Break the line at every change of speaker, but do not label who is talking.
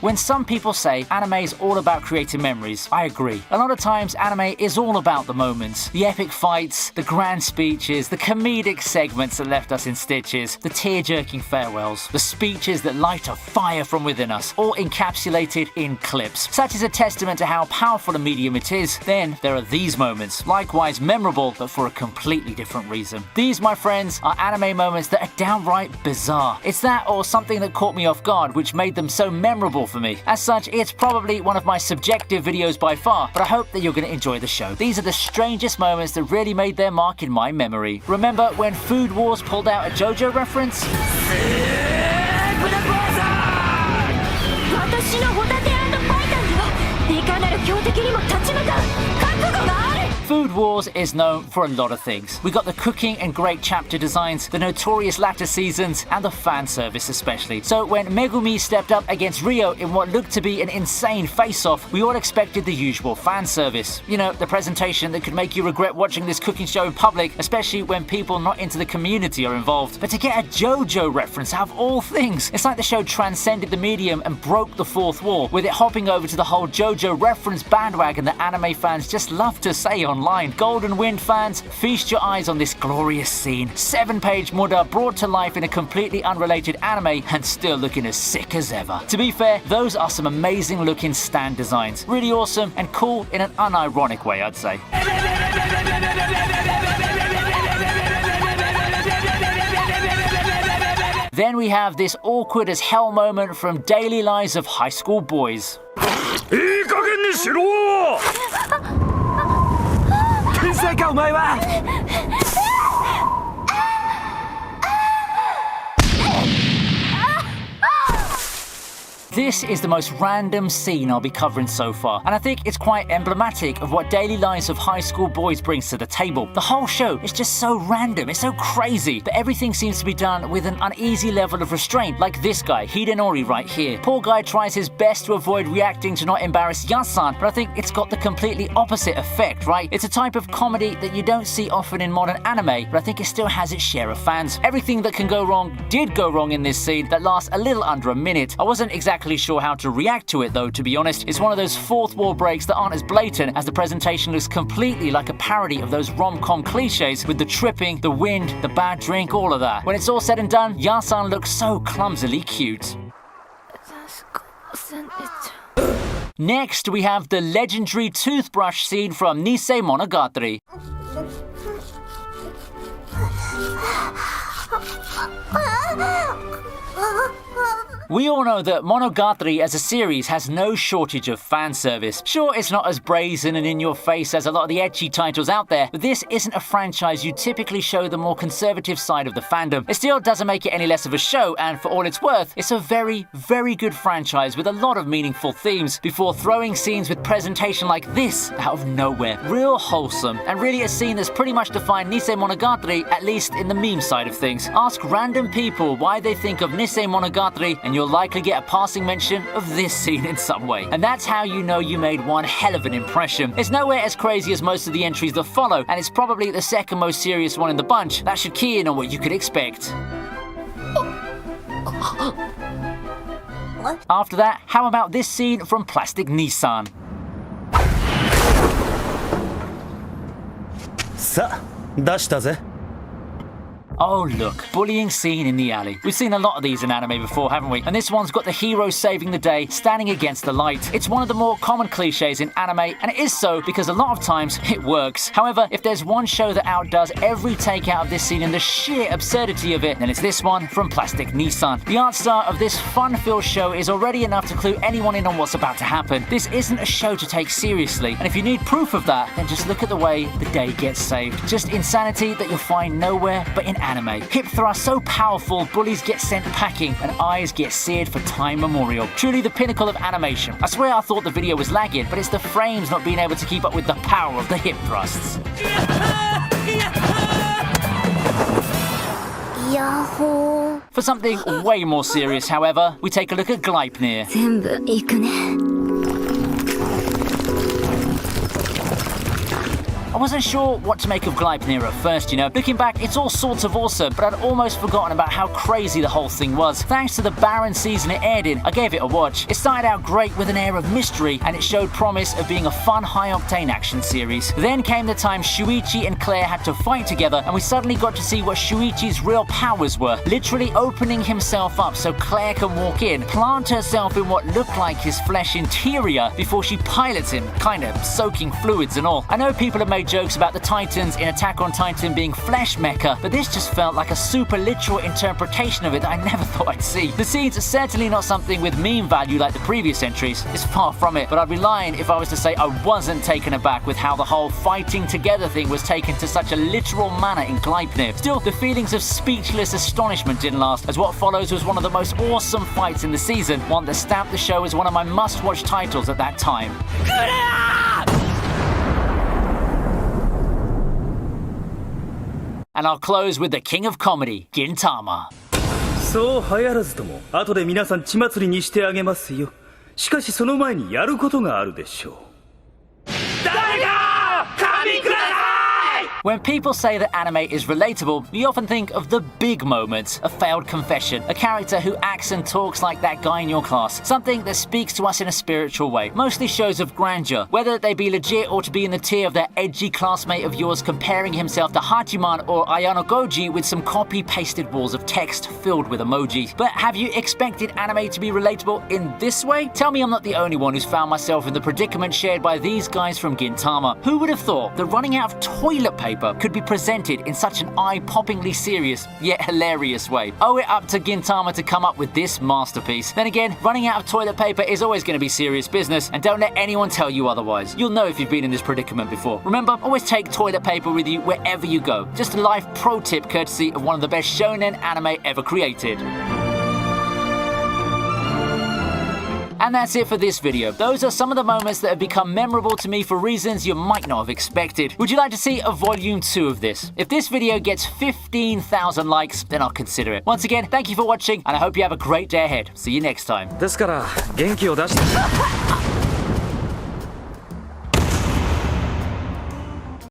When some people say anime is all about creating memories, I agree. A lot of times anime is all about the moments, the epic fights, the grand speeches, the comedic segments that left us in stitches, the tear-jerking farewells, the speeches that light a fire from within us, all encapsulated in clips. Such is a testament to how powerful a medium it is. Then there are these moments, likewise memorable, but for a completely different reason. These, my friends, are anime moments that are downright bizarre. It's that or something that caught me off guard, which made them so memorable for me. As such, it's probably one of my subjective videos by far, but I hope that you're going to enjoy the show. These are the strangest moments that really made their mark in my memory. Remember when Food Wars pulled out a JoJo reference? Food Wars is known for a lot of things. We got the cooking and great chapter designs, the notorious latter seasons, and the fan service especially. So when Megumi stepped up against Ryo in what looked to be an insane face-off, we all expected the usual fan service. You know, the presentation that could make you regret watching this cooking show in public, especially when people not into the community are involved. But to get a JoJo reference out of all things, it's like the show transcended the medium and broke the fourth wall, with it hopping over to the whole JoJo reference bandwagon that anime fans just love to say online. Golden Wind fans, feast your eyes on this glorious scene. 7-page Muda brought to life in a completely unrelated anime and still looking as sick as ever. To be fair, those are some amazing looking stand designs. Really awesome and cool in an unironic way, I'd say. Then we have this awkward as hell moment from Daily Lives of High School Boys. This is the most random scene I'll be covering so far, and I think it's quite emblematic of what Daily Lives of High School Boys brings to the table. The whole show is just so random, it's so crazy, but everything seems to be done with an uneasy level of restraint, like this guy, Hidenori, right here. Poor guy tries his best to avoid reacting to not embarrass Yasan, but I think it's got the completely opposite effect, right? It's a type of comedy that you don't see often in modern anime, but I think it still has its share of fans. Everything that can go wrong did go wrong in this scene that lasts a little under a minute. I wasn't exactly sure how to react to it though, to be honest. It's one of those fourth wall breaks that aren't as blatant, as the presentation looks completely like a parody of those rom-com cliches with the tripping, the wind, the bad drink, all of that. When it's all said and done, Yasan looks so clumsily cute. Next, we have the legendary toothbrush scene from Nisei Monogatari. We all know that Monogatari as a series has no shortage of fan service. Sure, it's not as brazen and in your face as a lot of the edgy titles out there, but this isn't a franchise you typically show the more conservative side of the fandom. It still doesn't make it any less of a show, and for all it's worth, it's a very, very good franchise with a lot of meaningful themes before throwing scenes with presentation like this out of nowhere. Real wholesome, and really a scene that's pretty much defined Nisei Monogatari, at least in the meme side of things. Ask random people why they think of Nisei Monogatari, and you'll likely get a passing mention of this scene in some way. And that's how you know you made one hell of an impression. It's nowhere as crazy as most of the entries that follow, and it's probably the second most serious one in the bunch. That should key in on what you could expect. After that, how about this scene from Plastic Nissan? Oh look, bullying scene in the alley. We've seen a lot of these in anime before, haven't we? And this one's got the hero saving the day, standing against the light. It's one of the more common cliches in anime, and it is so because a lot of times it works. However, if there's one show that outdoes every take out of this scene and the sheer absurdity of it, then it's this one from Plastic Nissan. The art style of this fun-filled show is already enough to clue anyone in on what's about to happen. This isn't a show to take seriously, and if you need proof of that, then just look at the way the day gets saved. Just insanity that you'll find nowhere but in anime. Hip thrust so powerful, bullies get sent packing and eyes get seared for time memorial. Truly the pinnacle of animation. I swear I thought the video was lagging, but it's the frames not being able to keep up with the power of the hip thrusts. Yahoo! For something way more serious, however, we take a look at Glypner. I wasn't sure what to make of Glypner at first, you know. Looking back, it's all sorts of awesome, but I'd almost forgotten about how crazy the whole thing was. Thanks to the barren season it aired in, I gave it a watch. It started out great with an air of mystery, and it showed promise of being a fun, high-octane action series. Then came the time Shuichi and Claire had to fight together, and we suddenly got to see what Shuichi's real powers were, literally opening himself up so Claire can walk in, plant herself in what looked like his flesh interior before she pilots him, kinda soaking fluids and all. I know people have made jokes about the Titans in Attack on Titan being flesh mecha, but this just felt like a super literal interpretation of it that I never thought I'd see. The scenes are certainly not something with meme value like the previous entries. It's far from it, but I'd be lying if I was to say I wasn't taken aback with how the whole fighting together thing was taken to such a literal manner in Glypner. Still, the feelings of speechless astonishment didn't last, as what follows was one of the most awesome fights in the season, one that stamped the show as one of my must-watch titles at that time. And I'll close with the king of comedy, Gintama.
そう流行らずとも後で皆さん血祭りにしてあげますよ。しかしその前にやることがあるでしょう。誰か神ください!
When people say that anime is relatable, you often think of the big moments, a failed confession, a character who acts and talks like that guy in your class, something that speaks to us in a spiritual way. Mostly shows of grandeur, whether they be legit or to be in the tier of that edgy classmate of yours comparing himself to Hachiman or Ayano Goji with some copy-pasted walls of text filled with emoji. But have you expected anime to be relatable in this way? Tell me I'm not the only one who's found myself in the predicament shared by these guys from Gintama. Who would have thought that running out of toilet paper could be presented in such an eye-poppingly serious yet hilarious way? Owe it up to Gintama to come up with this masterpiece. Then again, running out of toilet paper is always going to be serious business, and don't let anyone tell you otherwise. You'll know if you've been in this predicament before. Remember, always take toilet paper with you wherever you go. Just a life pro tip courtesy of one of the best shonen anime ever created. And that's it for this video. Those are some of the moments that have become memorable to me for reasons you might not have expected. Would you like to see a volume 2 of this? If this video gets 15,000 likes, then I'll consider it. Once again, thank you for watching, and I hope you have a great day ahead. See you next time.
ですから元気を出して